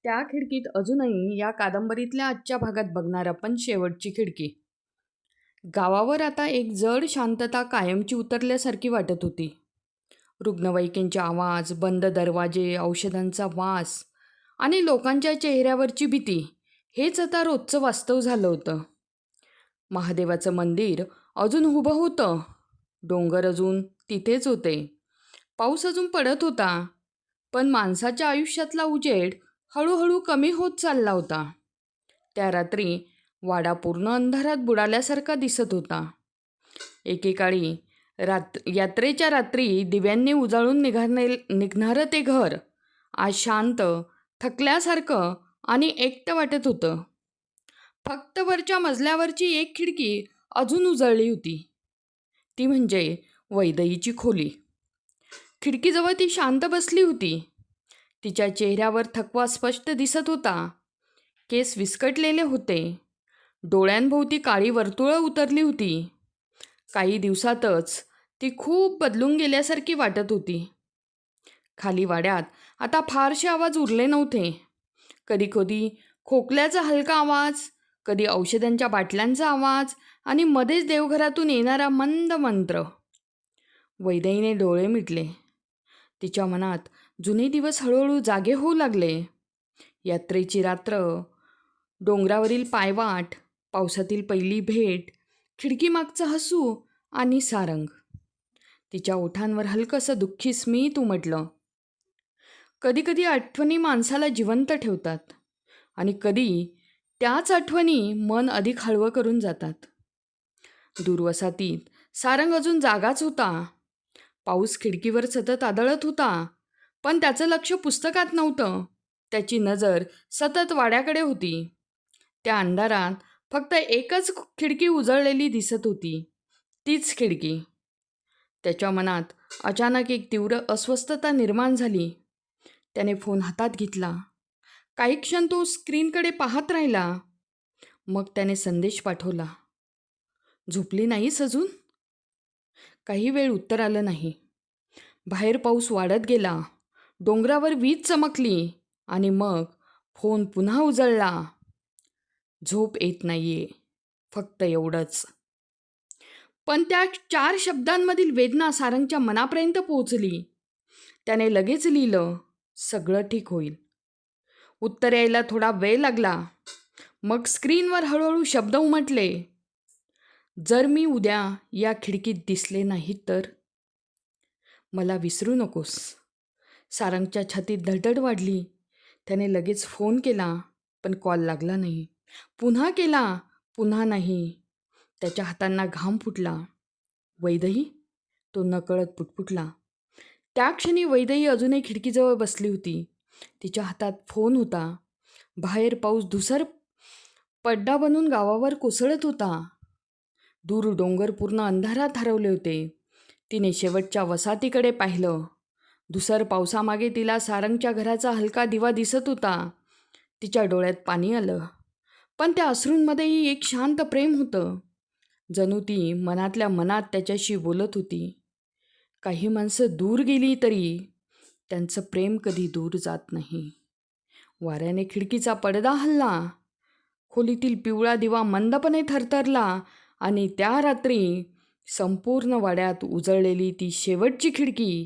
त्या खिडकीत अजूनही या कादंबरीतल्या आजच्या भागात बघणार आपण शेवटची खिडकी. गावावर आता एक जड शांतता कायमची उतरल्यासारखी वाटत होती. रुग्णवाहिकेंचे आवाज, बंद दरवाजे, औषधांचा वास आणि लोकांच्या चेहऱ्यावरची भीती हेच आता रोजचं वास्तव झालं होतं. महादेवाचं मंदिर अजून उभं होतं. डोंगर अजून तिथेच होते. पाऊस अजून पडत होता. पण माणसाच्या आयुष्यातला उजेड हळूहळू कमी होत चालला होता. त्या रात्री वाडा पूर्ण अंधारात बुडाल्यासारखा दिसत होता. एकेकाळी यात्रेच्या रात्री दिव्यांनी उजाळून निघणारं ते घर आज शांत, थकल्यासारखं आणि एकटं वाटत होतं. फक्त वरच्या मजल्यावरची एक खिडकी अजून उजळली होती. ती म्हणजे वैदेहीची खोली. खिडकीजवळ ती शांत बसली होती. तिच्या चेहऱ्यावर थकवा स्पष्ट दिसत होता. केस विस्कटलेले होते. डोळ्यांभोवती काळी वर्तुळं उतरली होती. काही दिवसातच ती खूप बदलून गेल्यासारखी वाटत होती. खाली वाड्यात आता फारसे आवाज उरले नव्हते. कधी कधी खोकल्याचा हलका आवाज, कधी औषधांच्या बाटल्यांचा आवाज आणि मध्येच देवघरातून येणारा मंद मंत्र. वैदेहीने डोळे मिटले. तिच्या मनात जुने दिवस हळूहळू जागे होऊ लागले. यात्रेची रात्र, डोंगरावरील पायवाट, पावसातील पहिली भेट, खिडकीमागचं हसू आणि सारंग. तिच्या ओठांवर हलकंसं दुःखी स्मित उमटलं. कधीकधी आठवणी माणसाला जिवंत ठेवतात आणि कधी त्याच आठवणी मन अधिक हळवं करून जातात. दूरवसातीत सारंग अजून जागाच होता. पाऊस खिडकीवर सतत आदळत होता, पण त्याचं लक्ष पुस्तकात नव्हतं. त्याची नजर सतत वाड्याकडे होती. त्या अंधारात फक्त एकच खिडकी उजळलेली दिसत होती, तीच खिडकी. त्याच्या मनात अचानक एक तीव्र अस्वस्थता निर्माण झाली. त्याने फोन हातात घेतला. काही क्षण तो स्क्रीनकडे पाहत राहिला. मग त्याने संदेश पाठवला, झोपली नाहीस अजून? काही वेळ उत्तर आलं नाही. बाहेर पाऊस वाढत गेला. डोंगरावर वीज चमकली आणि मग फोन पुन्हा उजळला. झोप येत नाहीये, फक्त एवढंच. पण त्या 4 शब्दांमधील वेदना सारंगच्या मनापर्यंत पोहोचली. त्याने लगेच लिहिलं, सगळं ठीक होईल. उत्तर यायला थोडा वेळ लागला. मग स्क्रीनवर हळूहळू शब्द उमटले, जर मी उद्या या खिडकीत दिसले नाही तर? मला विसरू नकोस. सारंगच्या छातीत धडधड वाढली. त्याने लगेच फोन केला, पण कॉल लागला नाही. पुन्हा केला, पुन्हा नाही. त्याच्या हातांना घाम फुटला. वैदेही? तो नकळत पुटपुटला. त्या क्षणी वैदेही अजूनही खिडकीजवळ बसली होती. तिच्या हातात फोन होता. बाहेर पाऊस धुसर पड्डा बनून गावावर कोसळत होता. दूर डोंगर पूर्ण अंधारात हरवले होते. तिने शेवटच्या वसाहतीकडे पाहिलं. धुसर पावसामागे तिला सारंगच्या घराचा हलका दिवा दिसत होता. तिच्या डोळ्यात पाणी आलं. पण त्या अश्रूंमध्येही एक शांत प्रेम होतं. जणू ती मनातल्या मनात त्याच्याशी बोलत होती. काही माणसं दूर गेली तरी त्यांचं प्रेम कधी दूर जात नाही. वाऱ्याने खिडकीचा पडदा हलला. खोलीतील पिवळा दिवा मंदपणे थरथरला आणि त्या रात्री संपूर्ण वाड्यात उजळलेली ती शेवटची खिडकी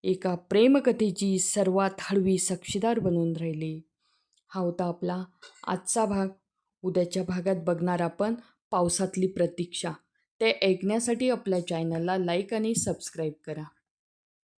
एका प्रेमकथेची सर्वात हळवी साक्षीदार बनून राहिली. हा होता आपला आजचा भाग. उद्याच्या भागात बघणार आपण पावसातली प्रतीक्षा. ते ऐकण्यासाठी आपल्या चॅनलला लाईक आणि सबस्क्राईब करा.